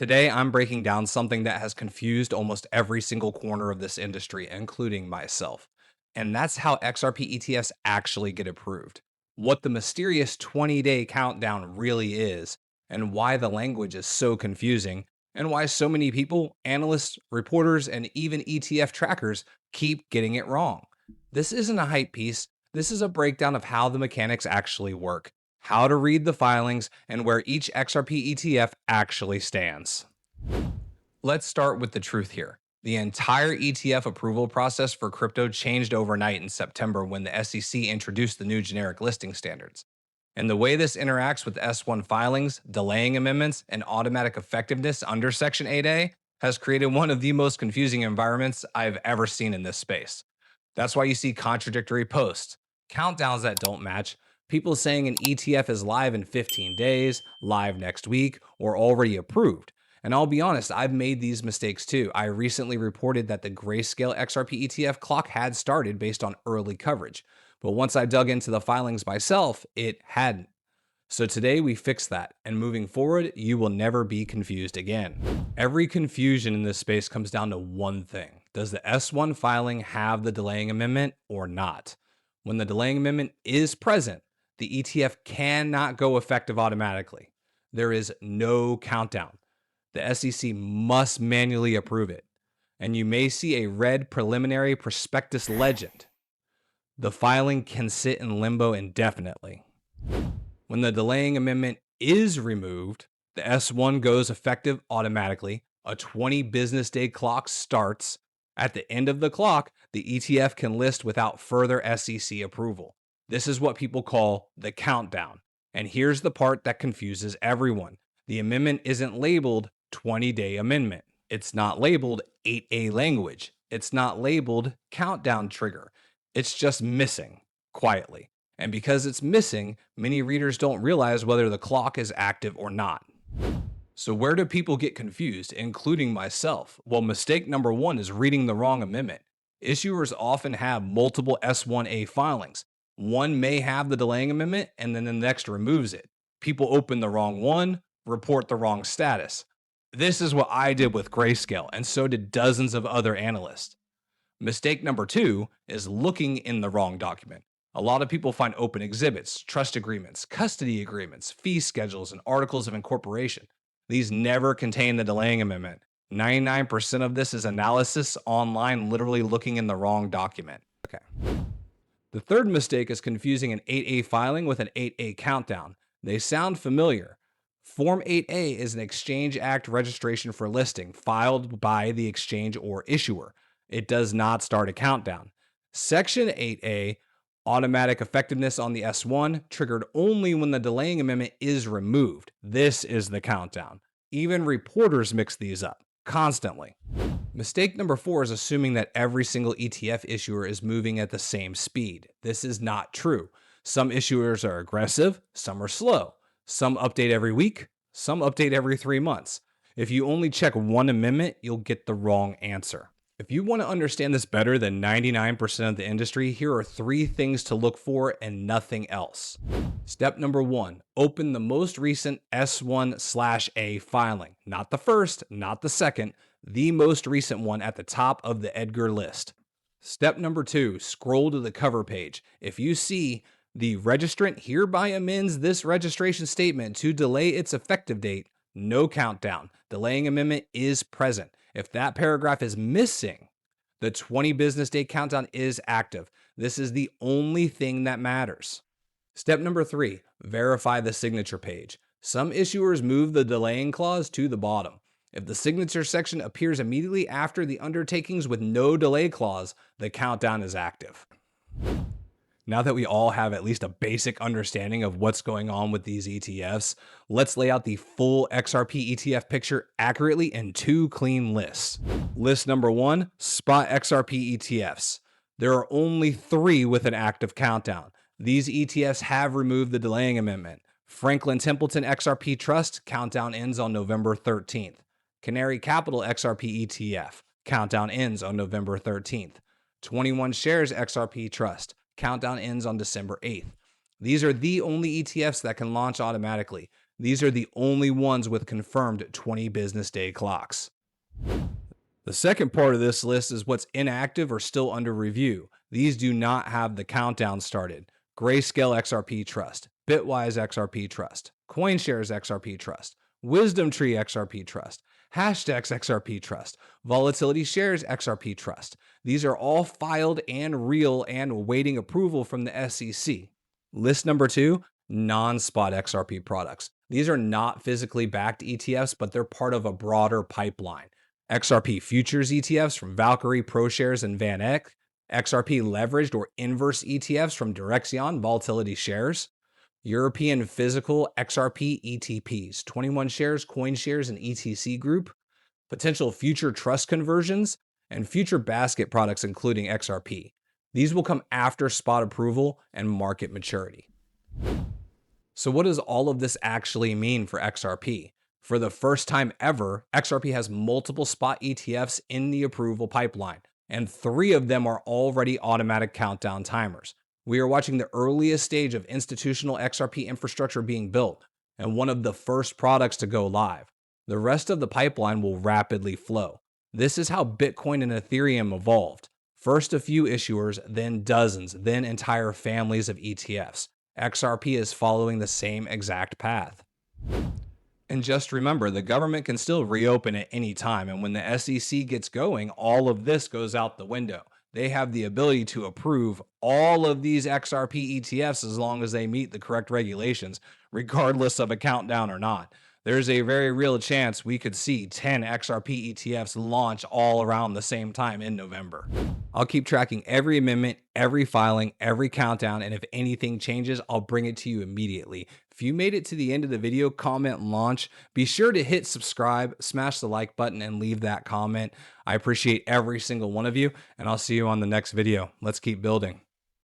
Today, I'm breaking down something that has confused almost every single corner of this industry, including myself. And that's how XRP ETFs actually get approved, what the mysterious 20-day countdown really is, and why the language is so confusing, and why so many people, analysts, reporters, and even ETF trackers keep getting it wrong. This isn't a hype piece, this is a breakdown of how the mechanics actually work, how to read the filings, and where each XRP ETF actually stands. Let's start with the truth here. The entire ETF approval process for crypto changed overnight in September when the SEC introduced the new generic listing standards. And the way this interacts with S1 filings, delaying amendments, and automatic effectiveness under Section 8A has created one of the most confusing environments I've ever seen in this space. That's why you see contradictory posts, countdowns that don't match, people saying an ETF is live in 15 days, live next week, or already approved. And I'll be honest, I've made these mistakes too. I recently reported that the Grayscale XRP ETF clock had started based on early coverage. But once I dug into the filings myself, it hadn't. So today we fix that, and moving forward, you will never be confused again. Every confusion in this space comes down to one thing. Does the S1 filing have the delaying amendment or not? When the delaying amendment is present, the ETF cannot go effective automatically. There is no countdown. The SEC must manually approve it, and you may see a red preliminary prospectus legend. The filing can sit in limbo indefinitely. When the delaying amendment is removed, the S1 goes effective automatically. A 20 business day clock starts. At the end of the clock, the ETF can list without further SEC approval. This is what people call the countdown. And here's the part that confuses everyone. The amendment isn't labeled 20-day amendment. It's not labeled 8A language. It's not labeled countdown trigger. It's just missing quietly. And because it's missing, many readers don't realize whether the clock is active or not. So where do people get confused, including myself? Well, mistake number one is reading the wrong amendment. Issuers often have multiple S1A filings. One may have the delaying amendment and then the next removes it. People open the wrong one, report the wrong status. This is what I did with Grayscale, and so did dozens of other analysts. Mistake number two is looking in the wrong document. A lot of people find open exhibits, trust agreements, custody agreements, fee schedules, and articles of incorporation. These never contain the delaying amendment. 99% of this is analysis online, literally looking in the wrong document. Okay. The third mistake is confusing an 8A filing with an 8A countdown. They sound familiar. Form 8A is an Exchange Act registration for listing filed by the exchange or issuer. It does not start a countdown. Section 8A, automatic effectiveness on the S1, triggered only when the delaying amendment is removed. This is the countdown. Even reporters mix these up constantly. Mistake number four is assuming that every single ETF issuer is moving at the same speed. This is not true. Some issuers are aggressive, some are slow. Some update every week, some update every 3 months. If you only check one amendment, you'll get the wrong answer. If you want to understand this better than 99% of the industry, here are 3 things to look for and nothing else. Step number 1, open the most recent S1/A filing. Not the first, not the second, the most recent one at the top of the Edgar list. Step number 2, scroll to the cover page. If you see the registrant hereby amends this registration statement to delay its effective date, no countdown. Delaying amendment is present. If that paragraph is missing, the 20 business day countdown is active. This is the only thing that matters. Step number 3, verify the signature page. Some issuers move the delaying clause to the bottom. If the signature section appears immediately after the undertakings with no delay clause, the countdown is active. Now that we all have at least a basic understanding of what's going on with these ETFs, let's lay out the full XRP ETF picture accurately in 2 clean lists. List number 1, spot XRP ETFs. There are only 3 with an active countdown. These ETFs have removed the delaying amendment. Franklin Templeton XRP Trust, countdown ends on November 13th. Canary Capital XRP ETF, countdown ends on November 13th. 21 Shares XRP Trust, countdown ends on December 8th. These are the only ETFs that can launch automatically. These are the only ones with confirmed 20 business day clocks. The second part of this list is what's inactive or still under review. These do not have the countdown started. Grayscale XRP Trust, Bitwise XRP Trust, CoinShares XRP Trust, Wisdom Tree XRP Trust, Hashdex XRP Trust, Volatility Shares XRP Trust. These are all filed and real and awaiting approval from the SEC. List number 2, non-spot XRP products. These are not physically backed ETFs, but they're part of a broader pipeline. XRP futures ETFs from Valkyrie, ProShares, and VanEck, XRP leveraged or inverse ETFs from Direxion, Volatility Shares, European physical XRP ETPs, 21 Shares, CoinShares, and ETC Group, potential future trust conversions, and future basket products including XRP. These will come after spot approval and market maturity. So what does all of this actually mean for XRP? For the first time ever, XRP has multiple spot ETFs in the approval pipeline, and 3 of them are already automatic countdown timers. We are watching the earliest stage of institutional XRP infrastructure being built, and one of the first products to go live. The rest of the pipeline will rapidly flow. This is how Bitcoin and Ethereum evolved. First a few issuers, then dozens, then entire families of ETFs. XRP is following the same exact path. And just remember, the government can still reopen at any time, and when the SEC gets going, all of this goes out the window. They have the ability to approve all of these XRP ETFs as long as they meet the correct regulations, regardless of a countdown or not. There's a very real chance we could see 10 XRP ETFs launch all around the same time in November. I'll keep tracking every amendment, every filing, every countdown, and if anything changes, I'll bring it to you immediately. If you made it to the end of the video, comment launch. Be sure to hit subscribe, smash the like button, and leave that comment. I appreciate every single one of you, and I'll see you on the next video. Let's keep building.